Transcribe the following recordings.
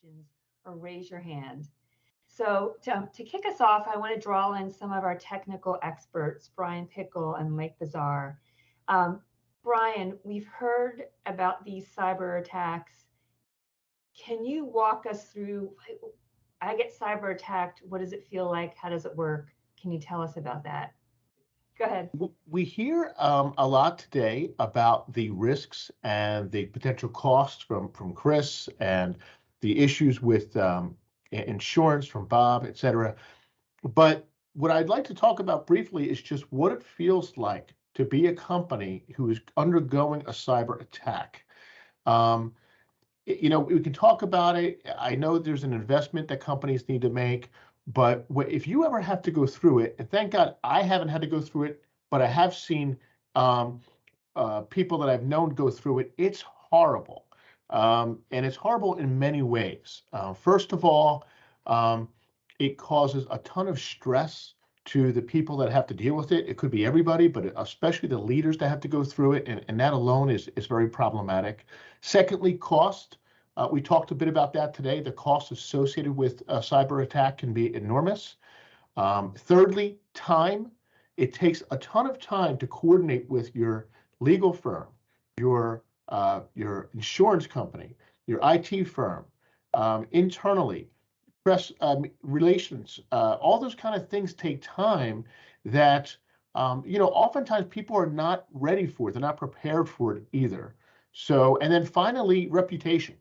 questions or raise your hand. So to kick us off, I want to draw in some of our technical experts, Brian Pickle and Mike Bazar. Um, Brian, we've heard about these cyber attacks. Can you walk us through? I get cyber attacked. What does it feel like? How does it work? Can you tell us about that? Go ahead. We hear a lot today about the risks and the potential costs from Chris and the issues with insurance from Bob, et cetera. But what I'd like to talk about briefly is just what it feels like to be a company who is undergoing a cyber attack. Um, we can talk about it. I know there's an investment that companies need to make, but if you ever have to go through it, and thank God I haven't had to go through it, but I have seen um, people that I've known go through it, it's horrible. And it's horrible in many ways. First of all, um, it causes a ton of stress to the people that have to deal with it. It could be everybody, but especially the leaders that have to go through it. And that alone is very problematic. Secondly, cost. We talked a bit about that today. The cost associated with a cyber attack can be enormous. Thirdly, time. It takes a ton of time to coordinate with your legal firm, your insurance company, your IT firm, internally, press relations. All those kind of things take time that oftentimes people are not ready for it. They're not prepared for it either. So, and then finally, reputation.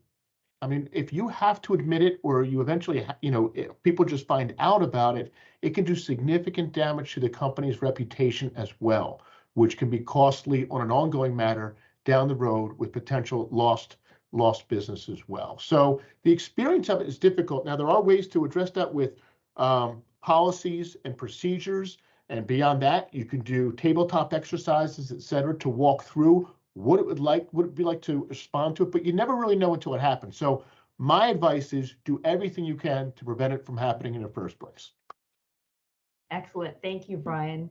I mean, if you have to admit it, or you eventually, if people just find out about it, it can do significant damage to the company's reputation as well, which can be costly on an ongoing matter down the road with potential lost business as well. So the experience of it is difficult. Now, there are ways to address that with policies and procedures. And beyond that, you can do tabletop exercises, et cetera, to walk through what it be like to respond to it, but you never really know until it happens. So my advice is do everything you can to prevent it from happening in the first place. Excellent. Thank you, Brian.